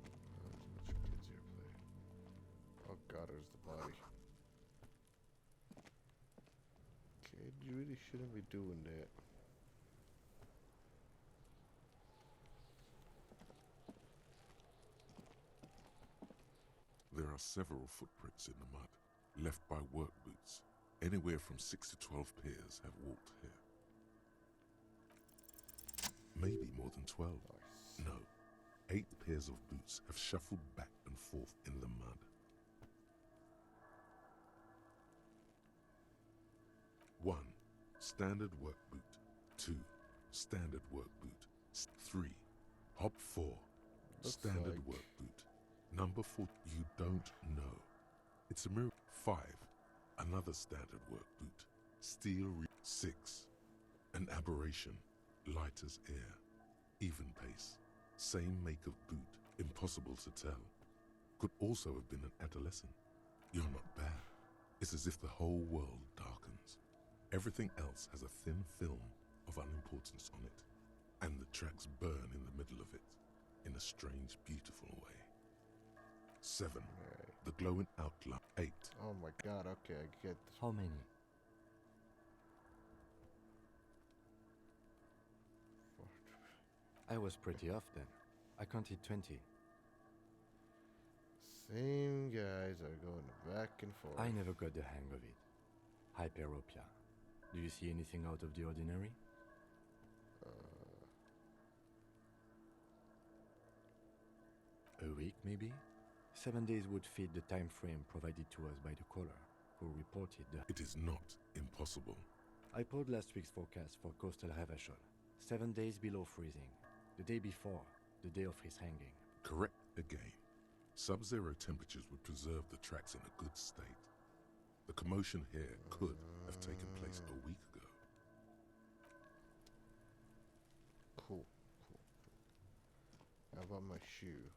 There's a bunch of kids here playing. Oh god, there's the body. Okay, you really shouldn't be doing that. There are several footprints in the mud, left by work boots. Anywhere from 6 to 12 pairs have walked here. Maybe more than 12. Nice. No, 8 pairs of boots have shuffled back and forth in the mud. One, standard work boot. 2, standard work boot. 3, hop 4, Looks standard like- work boot. Number 4, you don't know. It's a miracle. 5, another standard work boot. 6, an aberration, light as air, even pace, same make of boot, impossible to tell. Could also have been an adolescent. You're not bad. It's as if the whole world darkens. Everything else has a thin film of unimportance on it, and the tracks burn in the middle of it, in a strange, beautiful way. 7, Right. the glowing outline. 8, Oh my god, okay, I get this. How many? 4. I was pretty off then. I counted 20. Same guys are going back and forth. I never got the hang of it. Hyperopia. Do you see anything out of the ordinary? A week, maybe? 7 days would fit the time frame provided to us by the caller, who reported the... it is not impossible. I pulled last week's forecast for coastal Havashol. 7 days below freezing. The day before, the day of his hanging. Correct again. Sub-zero temperatures would preserve the tracks in a good state. The commotion here could have taken place a week ago. Cool. How about my shoe?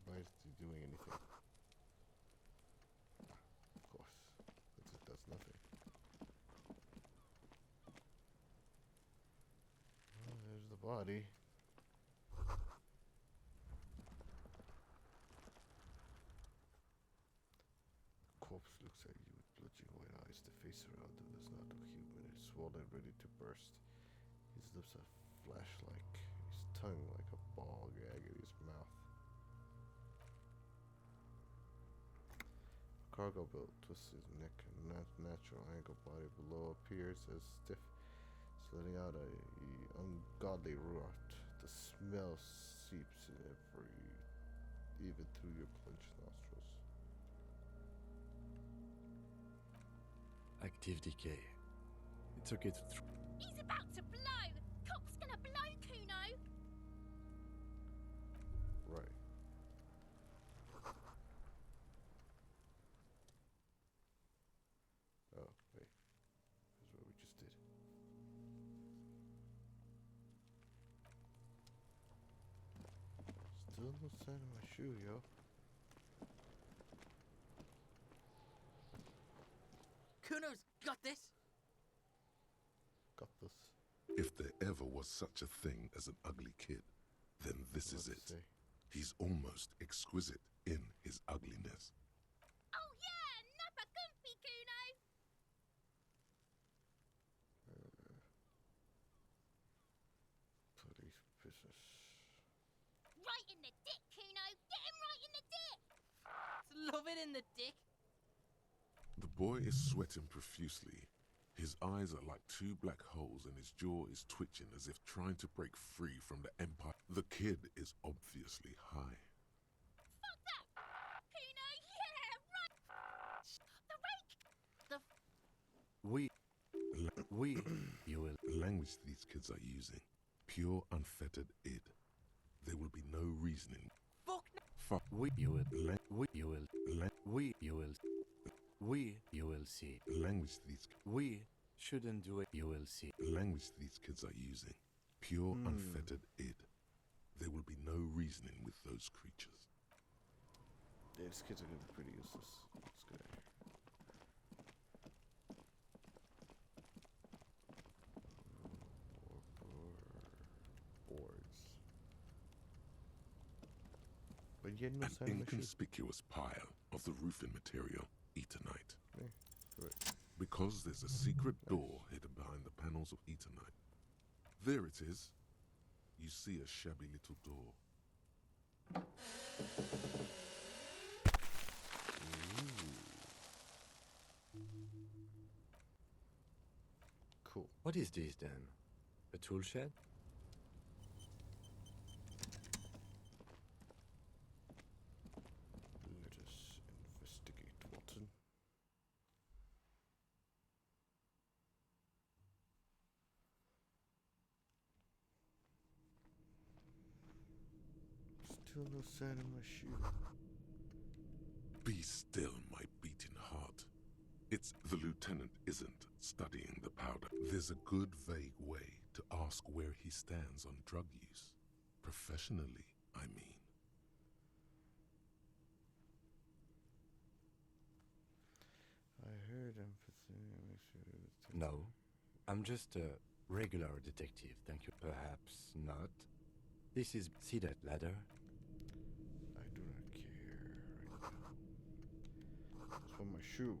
Why is he doing anything? Of course. It does nothing. Oh, there's the body. Corpse looks at you with bloodshot white eyes. The face around him does not look human. It is swollen, ready to burst. His lips are flash-like. His tongue like a ball gag in his mouth. Cargo belt twists his neck. A natural angle body below appears as stiff, letting out a ungodly rot. The smell seeps in even through your clenched nostrils. Active decay. It's okay to He's about to blow! Cop's gonna blow, Kuno! Right. Oh, wait. Here's what we just did. Still no sign of my shoe, yo. Kuno's got this. Got this. If there ever was such a thing as an ugly kid, then this is What it. to say? He's almost exquisite in his ugliness. Oh yeah, nappa comfy, Kuno. Police business. Right in the dick, Kuno. Get him right in the dick. Love it in the dick. The boy is sweating profusely. His eyes are like two black holes and his jaw is twitching as if trying to break free from the empire. The kid is obviously high. Fuck that. Kuno, yeah, right. The rake. You will. Language these kids are using. Pure unfettered id. There will be no reasoning. Fuck. Fuck. You will see. Language these We shouldn't do it. You will see. language these kids are using. Pure unfettered id. There will be no reasoning with those creatures. Yeah, these kids are gonna be pretty useless. Let's go. Boards. But yet no An sign of a shoe. inconspicuous pile of the roofing material, Eternite. Yeah, right. Because there's a secret door hidden behind the panels of Eternite. There it is. You see a shabby little door. Cool. What is this then? A tool shed? Let us investigate, Watson. Still no sign of my shoe. Be still, my beating heart. It's the lieutenant isn't studying the powder. There's a good vague way to ask where he stands on drug use. Professionally, I mean. I heard him make sure it was No. I'm just a regular detective, thank you. Perhaps not. This is. See that ladder? I do not care right now. It's for my shoe.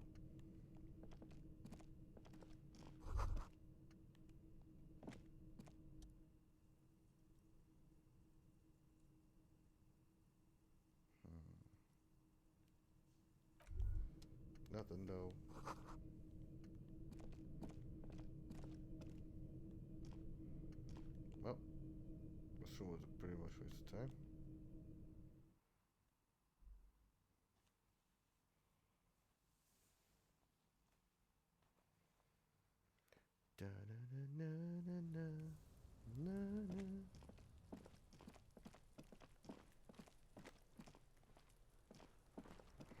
Nothing though. Well, this room was pretty much a waste of time. Da na na na na na na na.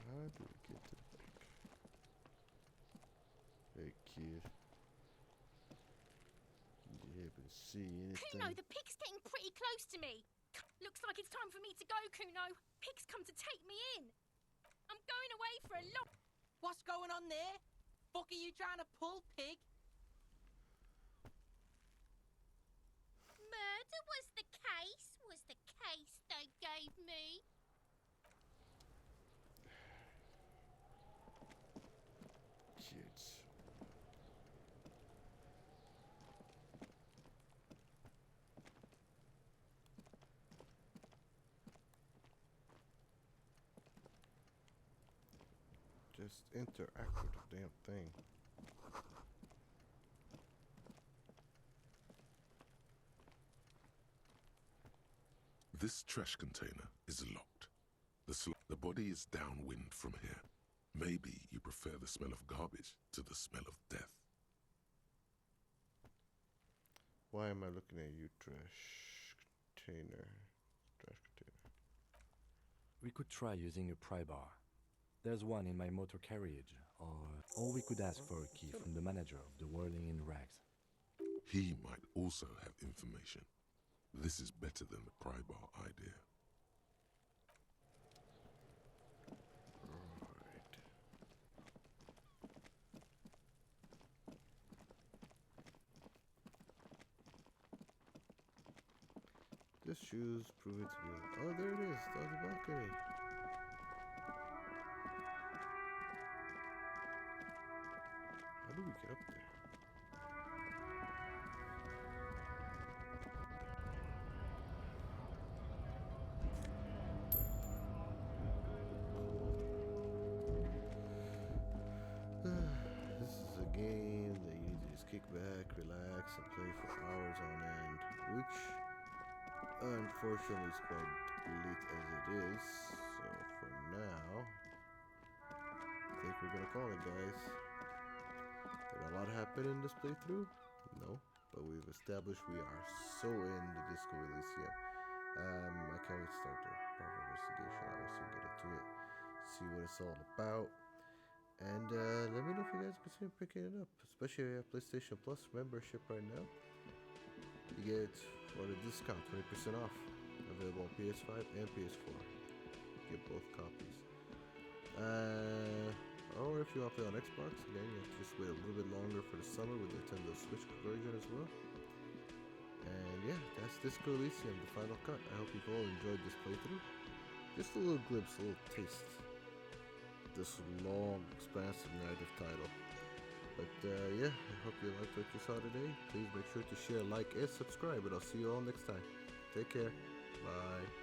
How do we get to the back? Hey kid. You able to see anything? Kuno, the pig's getting pretty close to me. Looks like it's time for me to go, Kuno. Pig's come to take me in. I'm going away for a long... What's going on there? Fuck are you trying to pull, pig? Murder was the case they gave me. Kids. Just interact with the damn thing. This trash container is locked. The body is downwind from here. Maybe you prefer the smell of garbage to the smell of death. Why am I looking at you, trash container? Trash container. We could try using a pry bar. There's one in my motor carriage, or we could ask for a key from the manager of the Whirling in Rags. He might also have information. This is better than the pry bar idea. Right. This shoe's proving to be. Oh, there it is. On the balcony. How do we get up there? This is a game that you need to just kick back, relax, and play for hours on end, which unfortunately is quite late as it is. So for now, I think we're gonna call it, guys. Did a lot happen in this playthrough? No, but we've established we are so in the Disco Elysium. I can't wait to start the proper investigation, obviously, get into it, see what it's all about. And let me know if you guys consider picking it up, especially if you have PlayStation Plus membership right now. You get for a discount, 20% off, available on PS5 and PS4. Get both copies. Or if you want to play on Xbox, again, you have to just wait a little bit longer for the summer with the Nintendo Switch version as well. And yeah, that's Disco Elysium, the final cut. I hope you've all enjoyed this playthrough. Just a little glimpse, a little taste. This long, expansive narrative title. But yeah, I hope you liked what you saw today. Please make sure to share, like, and subscribe, and I'll see you all next time. Take care. Bye.